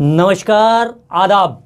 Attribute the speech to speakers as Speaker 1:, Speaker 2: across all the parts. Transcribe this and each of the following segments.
Speaker 1: नमस्कार, आदाब।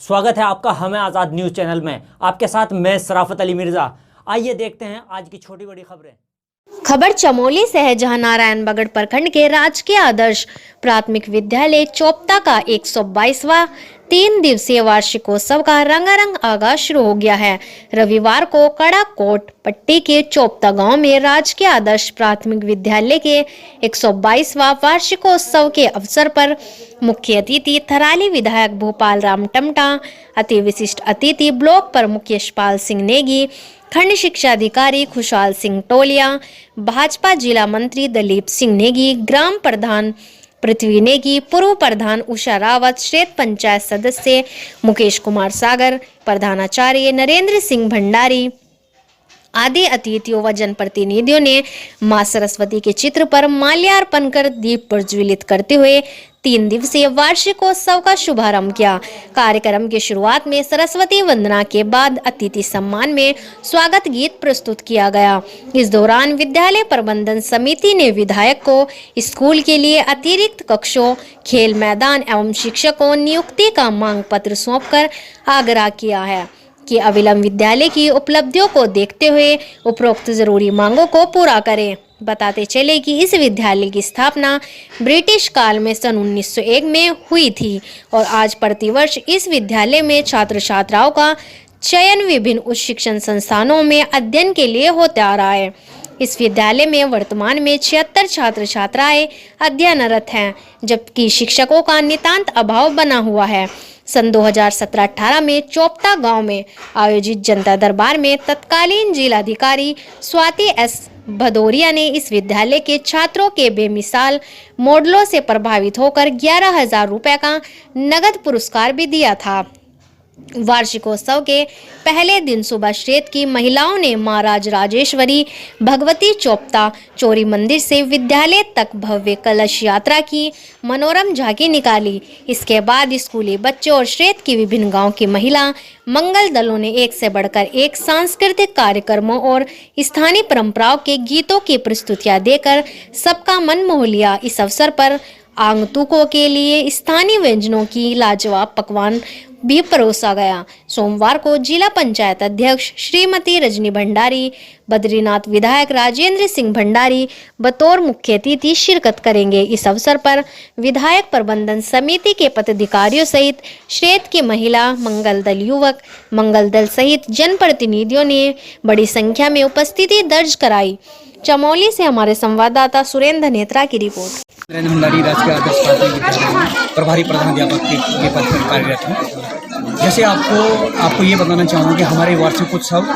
Speaker 1: स्वागत है आपका हमें आज़ाद न्यूज़ चैनल में। आपके साथ मैं सराफत अली मिर्ज़ा। आइए देखते हैं आज की छोटी बड़ी खबरें।
Speaker 2: खबर चमोली से है, जहां नारायण बगड़ प्रखंड के राजकीय आदर्श प्राथमिक विद्यालय चोपता का 122वां 3 दिवसीय वार्षिकोत्सव का रंगारंग आगाज शुरू हो गया है। रविवार को कड़ाकोट पट्टी के चोपता गांव में राजकीय आदर्श प्राथमिक विद्यालय के 122वां वार्षिकोत्सव के अवसर पर मुख्य अतिथि थराली विधायक भोपाल राम टमटा, अति विशिष्ट अतिथि ब्लॉक प्रमुख यशपाल सिंह नेगी, खंड शिक्षा अधिकारी खुशहाल सिंह टोलिया, भाजपा जिला मंत्री दलीप सिंह नेगी, ग्राम प्रधान पृथ्वी नेगी, पूर्व प्रधान उषा रावत, क्षेत्र पंचायत सदस्य मुकेश कुमार सागर, प्रधानाचार्य नरेंद्र सिंह भंडारी आदि अतिथियों व जनप्रतिनिधियों ने मां सरस्वती के चित्र पर माल्यार्पण कर दीप प्रज्वलित करते हुए 3 दिवसीय वार्षिकोत्सव का शुभारंभ किया। कार्यक्रम की शुरुआत में सरस्वती वंदना के बाद अतिथि सम्मान में स्वागत गीत प्रस्तुत किया गया। इस दौरान विद्यालय प्रबंधन समिति ने विधायक को स्कूल के लिए अतिरिक्त कक्षों, खेल मैदान एवं शिक्षकों नियुक्ति का मांग पत्र सौंपकर आग्रह किया है कि अविलंब विद्यालय की उपलब्धियों को देखते हुए उपरोक्त जरूरी मांगों को पूरा करें। बताते चले कि इस विद्यालय की स्थापना ब्रिटिश काल में सन 1901 में हुई थी और आज प्रतिवर्ष इस विद्यालय में छात्र छात्राओं का चयन विभिन्न उच्च शिक्षण संस्थानों में अध्ययन के लिए होता आ रहा है। इस विद्यालय में वर्तमान में 76 छात्र छात्राएं अध्ययनरत हैं, जबकि शिक्षकों का नितांत अभाव बना हुआ है। सन 2017-18 में चोपता गांव में आयोजित जनता दरबार में तत्कालीन जिलाधिकारी स्वाति एस भदौरिया ने इस विद्यालय के छात्रों के बेमिसाल मॉडलों से प्रभावित होकर 11,000 रुपए का नगद पुरस्कार भी दिया था। वार्षिकोत्सव के पहले दिन सुबह क्षेत्र की महिलाओं ने मां राजराजेश्वरी भगवती चोपता चोरी मंदिर से विद्यालय तक भव्य कलश यात्रा की मनोरम झांकी निकाली। इसके बाद स्कूली बच्चों और क्षेत्र की विभिन्न गांव की महिला मंगल दलों ने एक से बढ़कर एक सांस्कृतिक कार्यक्रमों और स्थानीय परंपराओं के गीतों की प्रस्तुतियां देकर सबका मन मोह लिया। इस अवसर पर आगंतुकों के लिए स्थानीय व्यंजनों की लाजवाब पकवान भी परोसा गया। सोमवार को जिला पंचायत अध्यक्ष श्रीमती रजनी भंडारी, बद्रीनाथ विधायक राजेंद्र सिंह भंडारी बतौर मुख्य अतिथि शिरकत करेंगे। इस अवसर पर विधायक प्रबंधन समिति के पदाधिकारियों सहित क्षेत्र की महिला, मंगल दल युवक, मंगल दल सहित जनप्रतिनिधियों ने बड़ी संख्या में उपस्थिति दर्ज कराई। चमोली से हमारे संवाददाता सुरेंद्र नेत्रा की रिपोर्ट।
Speaker 3: नरेंद्र भंडारी राजकीय आदर्श प्राथमिक विद्यालय में प्रभारी प्रधानाध्यापक के पद पर कार्यरत हूँ। जैसे आपको ये बताना चाहूँगा कि हमारे वार्षिकोत्सव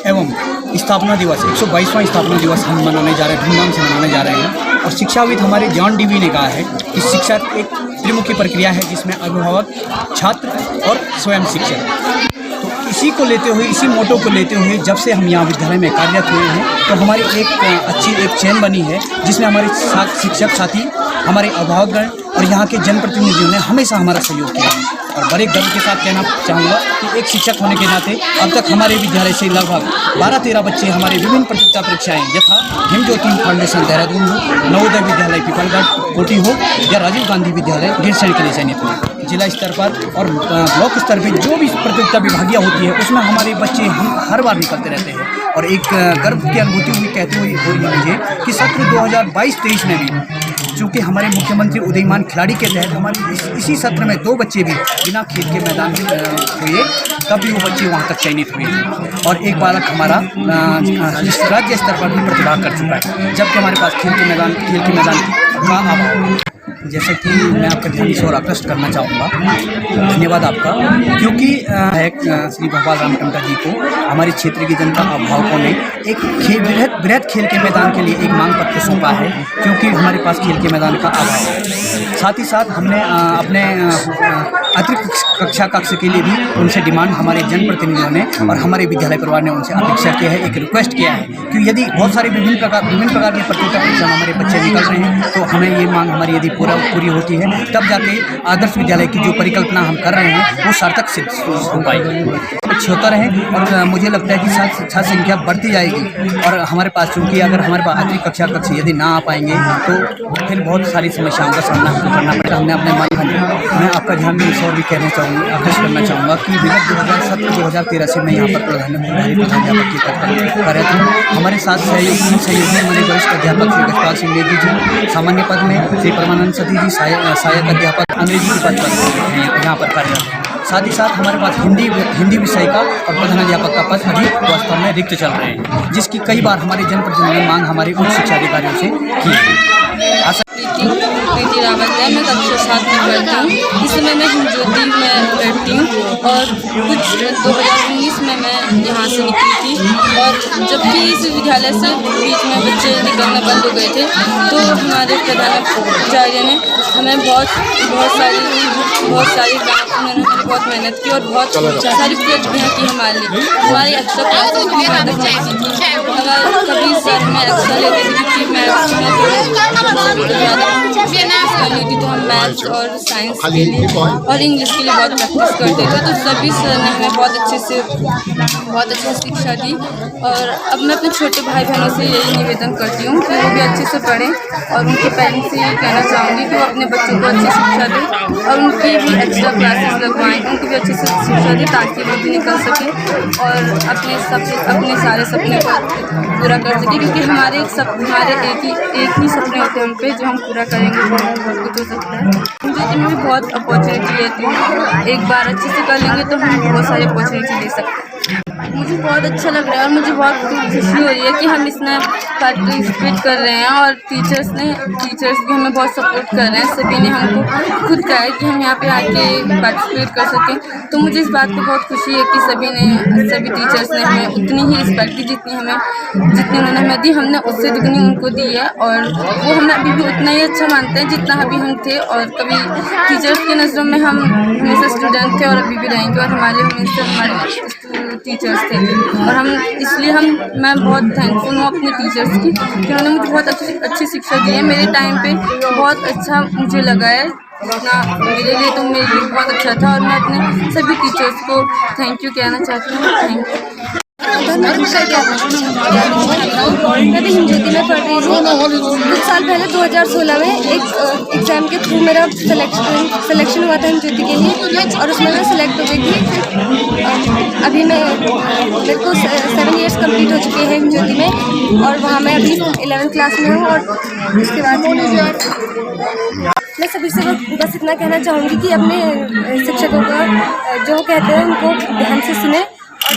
Speaker 3: एवं स्थापना दिवस 122वां स्थापना दिवस हम मनाने जा रहे हैं, धूमधाम से मनाने जा रहे हैं। और शिक्षाविद हमारे जॉन डीवी ने कहा है कि शिक्षा एक त्रिमुखी प्रक्रिया है जिसमें अभिभावक, छात्र और स्वयं शिक्षक। तो इसी को लेते हुए, इसी मोटो को लेते हुए जब से हम यहाँ विद्यालय में कार्यरत हुए हैं तो हमारी एक चेन बनी है जिसमें हमारे साथ शिक्षक साथी, हमारे अभिभावकगण और यहाँ के जनप्रतिनिधियों ने हमेशा हमारा सहयोग किया है। और बड़े गर्व के साथ कहना चाहूँगा कि एक शिक्षक होने के नाते अब तक हमारे विद्यालय से लगभग 12-13 बच्चे हमारे विभिन्न प्रतियोगिता परीक्षाएँ यथा हिमज्योति फाउंडेशन देहरादून हो, नवोदय विद्यालय पिपलगढ़ कोटी हो या राजीव गांधी विद्यालय गिरसैण के लिए चयनित हुए। जिला स्तर पर और ब्लॉक स्तर पर जो भी प्रतियोगिता विभागीय होती है उसमें हमारे बच्चे हम हर बार निकलते रहते हैं। और एक गर्व की अनुभूति हुई कहते हुए हो रही है मुझे कि सत्र 2022-23 में भी चूँकि हमारे मुख्यमंत्री उदयमान खिलाड़ी के तहत हमारे इसी सत्र में 2 बच्चे भी बिना खेल के मैदान में हुए, तब भी वो बच्चे वहाँ तक चयनित हुए। और एक बालक हमारा राज्य स्तर पर भी प्रतिभाग कर चुका है, जबकि हमारे पास खेल के मैदान का अभाव। जैसे कि मैं आपका ध्यान इस ओर आकृष्ट करना चाहूँगा, धन्यवाद आपका, क्योंकि श्री भोपाल राम टमटा जी को हमारे क्षेत्र की जनता अभिभावकों ने एक बृहद खेल के मैदान के लिए एक मांग पत्र सौंपा है, क्योंकि हमारे पास खेल के मैदान का अभाव है। साथ ही साथ हमने अपने अतिरिक्त कक्षा कक्ष के लिए भी उनसे डिमांड हमारे जनप्रतिनिधियों ने और हमारे विद्यालय परिवार ने उनसे अपेक्षा किया है, एक रिक्वेस्ट किया है कि यदि बहुत सारे विभिन्न प्रकार की प्रतियोगिता परीक्षा हमारे बच्चे निकल रहे हैं तो हमें ये मांग हमारी यदि पूरा पूरी होती है, तब जाके आदर्श विद्यालय की जो परिकल्पना हम कर रहे हैं वो सार्थक सिद्ध हो पाएगी। 76 है और मुझे लगता है कि छात्र संख्या बढ़ती जाएगी और हमारे पास चूँकि अगर हमारे पास अतिरिक्त कक्षा कक्ष यदि ना आ पाएंगे तो फिर बहुत सारी समस्याओं का सामना करना पड़ेगा। हमने अपने मैं आपका ध्यान में इस और भी कहना चाहूँगा, आकर्षित करना चाहूँगा कि विगत 2017-2013 से मैं यहाँ पर प्रधानाध्यापक के पद पर कार्यरत हूँ। हमारे साथ सहयोगी हमारे वरिष्ठ अध्यापक श्री गजपाल सिंह नेगी जी, सामान्य पद में श्री परमानंद सती जी सहायक अध्यापक अंग्रेजी के पद पर यहाँ पर कार्यरत हैं। साथ ही साथ हमारे पास हिंदी विषय का और प्रधानाध्यापक का पद अभी वास्तव में रिक्त चल रहे हैं, जिसकी कई बार हमारे जनप्रतिनिधियों ने मांग हमारे उच्च शिक्षा अधिकारियों से की है।
Speaker 4: प्रीति रावत है, मैं कक्षा 7 में पढ़ती हूँ। इस समय मैं हिमज्योति में पढ़ती हूँ और कुछ 2019 में मैं यहाँ से निकली थी और जबकि इस विद्यालय से बीच में बच्चे निकलना बंद हो गए थे तो हमारे प्रधानाचार्य ने हमें बहुत सारी उन्होंने बहुत मेहनत की और बहुत सारी प्रतिक्रिया की हमारी एक्स्ट्रा क्लासेस भी मदद नहीं थी। अगर कभी सर में एक्स्ट्रा लेते थे क्योंकि मैथ्स में ज़्यादा लेती तो हम मैथ्स और साइंस के लिए और इंग्लिश के लिए बहुत प्रैक्टिस करते थे, तो सभी सर ने हमें बहुत अच्छे शिक्षा दी। और अब मैं अपने छोटे भाई बहनों से यही निवेदन करती हूँ कि वो भी अच्छे से पढ़ें और उनके पेरेंट्स से यही कहना चाहूँगी कि वो अपने बच्चों को अच्छी शिक्षा दें और उनकी भी एक्स्ट्रा क्लासेस लगवाएं, उनको भी अच्छी से शिक्षा दें ताकि वो भी निकल सके और अपने सारे सपने को पूरा कर सके, क्योंकि हमारे एक ही सपने होते हैं उन पे जो हम पूरा करेंगे तो बहुत कुछ हो सकता है। हिमज्योति में भी बहुत अपॉर्चुनिटी रहती है, एक बार अच्छे से कर लेंगे तो हम बहुत सारी अपॉर्चुनिटी ले सकते हैं। मुझे बहुत अच्छा लग रहा है और मुझे बहुत खुशी हो रही है कि हम इसमें पार्टिसिपेट कर रहे हैं और टीचर्स भी हमें बहुत सपोर्ट कर रहे हैं। सभी ने हमको खुद कहा है कि हम यहाँ पे आके पार्टिसिपेट कर सकें, तो मुझे इस बात को बहुत खुशी है कि सभी टीचर्स ने हमें उतनी ही रिस्पेक्ट दी जितनी उन्होंने हमें दी, हमने उससे दुगनी उनको दी है और वो हमें अभी भी उतना ही अच्छा मानते हैं जितना अभी हम थे। और कभी टीचर्स की नज़रों में हम हमेशा स्टूडेंट थे और अभी भी रहेंगे और हमारे टीचर्स थे और मैं बहुत थैंकफुल हूँ अपने टीचर्स की कि उन्होंने मुझे बहुत अच्छी शिक्षा दी है। मेरे टाइम पे बहुत अच्छा मुझे लगा है, मेरे लिए बहुत अच्छा था और मैं अपने सभी टीचर्स को थैंक यू कहना चाहती हूँ। Thank you.
Speaker 5: मैं भी हिमज्योति में पढ़ रही हूँ। कुछ साल पहले 2016 में एक एग्ज़ाम के थ्रू मेरा सिलेक्शन हुआ था हिमज्योति के लिए और उसमें मैं सिलेक्ट हो गई थी। अभी मेरे को 7 इयर्स कंप्लीट हो चुके हैं हिमज्योति में और वहाँ मैं अभी 11th क्लास में हूँ। और उसके बाद मैं सभी से बस इतना कहना चाहूँगी कि अपने शिक्षकों का जो कहते हैं उनको ध्यान से सुने और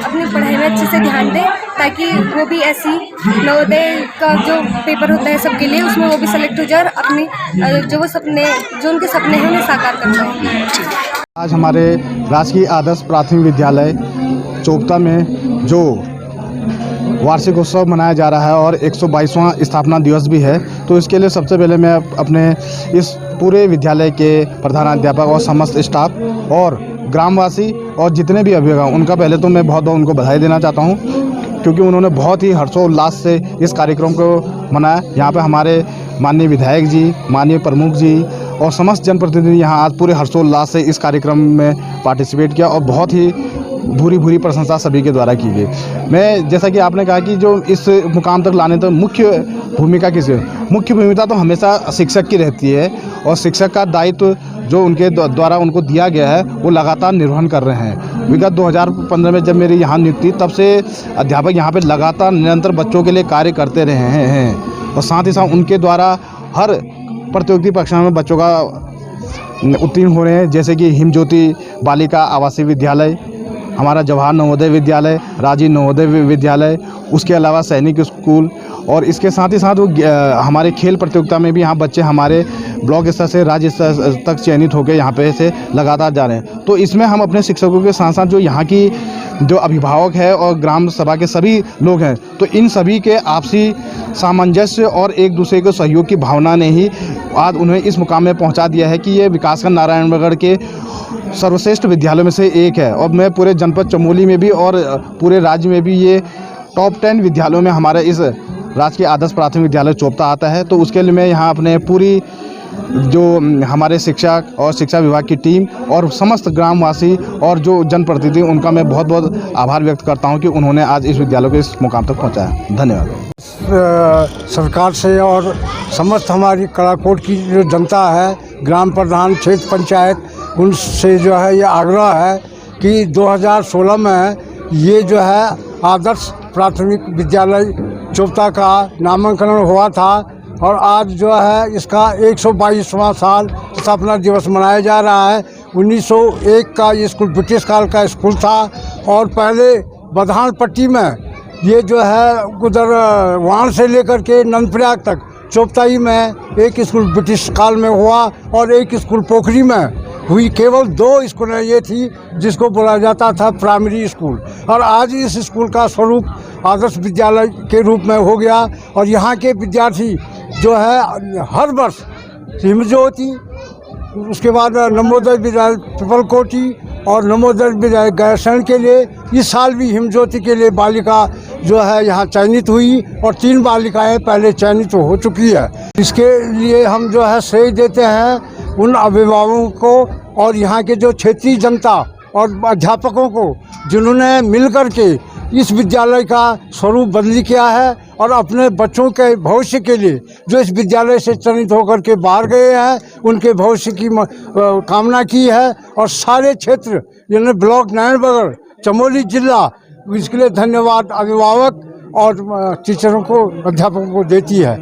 Speaker 5: अपनी पढ़ाई में अच्छे से ध्यान दें ताकि वो भी ऐसी नवोदय का जो पेपर होता है सबके लिए उसमें वो भी सेलेक्ट हो जाए और अपनी जो उनके सपने हैं उन्हें साकार कर पाएँ।
Speaker 6: आज हमारे राजकीय आदर्श प्राथमिक विद्यालय चोपता में जो वार्षिक उत्सव मनाया जा रहा है और 122वां स्थापना दिवस भी है, तो इसके लिए सबसे पहले मैं अपने इस पूरे विद्यालय के प्रधानाध्यापक और समस्त स्टाफ और ग्रामवासी और जितने भी अभिभावक उनका पहले तो मैं बहुत उनको बधाई देना चाहता हूं, क्योंकि उन्होंने बहुत ही हर्षोल्लास से इस कार्यक्रम को मनाया। यहाँ पे हमारे माननीय विधायक जी, माननीय प्रमुख जी और समस्त जनप्रतिनिधि यहाँ आज पूरे हर्षोल्लास से इस कार्यक्रम में पार्टिसिपेट किया और बहुत ही भूरी प्रशंसा सभी के द्वारा की गई। मैं जैसा कि आपने कहा कि जो इस मुकाम तक लाने तो मुख्य भूमिका मुख्य भूमिका तो हमेशा शिक्षक की रहती है और शिक्षक का दायित्व जो उनके द्वारा उनको दिया गया है वो लगातार निर्वहन कर रहे हैं। विगत 2015 में जब मेरी यहाँ नियुक्ति तब से अध्यापक यहाँ पे लगातार निरंतर बच्चों के लिए कार्य करते रहे हैं और साथ ही साथ उनके द्वारा हर प्रतियोगिता परीक्षा में बच्चों का उत्तीर्ण हो रहे हैं, जैसे कि हिमज्योति बालिका आवासीय विद्यालय, हमारा जवाहर नवोदय विद्यालय, राजीव नवोदय विद्यालय, उसके अलावा सैनिक स्कूल और इसके साथ ही साथ वो हमारे खेल प्रतियोगिता में भी यहाँ बच्चे हमारे ब्लॉक स्तर से राज्य स्तर तक चयनित होकर यहाँ पे से लगातार जा रहे हैं। तो इसमें हम अपने शिक्षकों के साथ साथ जो यहाँ की जो अभिभावक है और ग्राम सभा के सभी लोग हैं, तो इन सभी के आपसी सामंजस्य और एक दूसरे को सहयोग की भावना ने ही आज उन्हें इस मुकाम में पहुँचा दिया है कि ये विकासखंड नारायणगढ़ के सर्वश्रेष्ठ विद्यालयों में से एक है और मैं पूरे जनपद चमोली में भी और पूरे राज्य में भी ये टॉप 10 विद्यालयों में हमारे इस राजकीय आदर्श प्राथमिक विद्यालय चोपता आता है। तो उसके लिए मैं यहाँ अपने पूरी जो हमारे शिक्षक और शिक्षा विभाग की टीम और समस्त ग्रामवासी और जो जनप्रतिनिधि, उनका मैं बहुत बहुत आभार व्यक्त करता हूं कि उन्होंने आज इस विद्यालय को इस मुकाम तक पहुंचाया। धन्यवाद।
Speaker 7: सरकार से और समस्त हमारी कलाकोट की जो जनता है, ग्राम प्रधान, क्षेत्र पंचायत, उनसे जो है ये आग्रह है कि 2016 में ये जो है आदर्श प्राथमिक विद्यालय चोपता का नामांकन हुआ था और आज जो है इसका 122वां साल स्थापना दिवस मनाया जा रहा है। 1901 का ये स्कूल ब्रिटिश काल का स्कूल था और पहले बधान पट्टी में ये जो है उधर वाण से लेकर के नंदप्रयाग तक चोपताई में एक स्कूल ब्रिटिश काल में हुआ और एक स्कूल पोखरी में हुई। केवल 2 स्कूलें ये थी जिसको बोला जाता था प्राइमरी स्कूल, और आज इस स्कूल का स्वरूप आदर्श विद्यालय के रूप में हो गया। और यहाँ के विद्यार्थी जो है हर वर्ष हिमज्योति, उसके बाद नवोदय विद्यालय पिपलकोटी और नवोदय विद्यालय गैरसैंण के लिए, इस साल भी हिमज्योति के लिए बालिका जो है यहाँ चयनित हुई और 3 बालिकाएं पहले चयनित हो चुकी है। इसके लिए हम जो है श्रेय देते हैं उन अभिभावकों को और यहाँ के जो क्षेत्रीय जनता और अध्यापकों को, जिन्होंने मिलकर के इस विद्यालय का स्वरूप बदली किया है और अपने बच्चों के भविष्य के लिए जो इस विद्यालय से चयनित होकर के बाहर गए हैं, उनके भविष्य की कामना की है। और सारे क्षेत्र यानी ब्लॉक नैनबगड़, चमोली जिला, इसके लिए धन्यवाद अभिभावक और टीचरों को, अध्यापकों को देती है।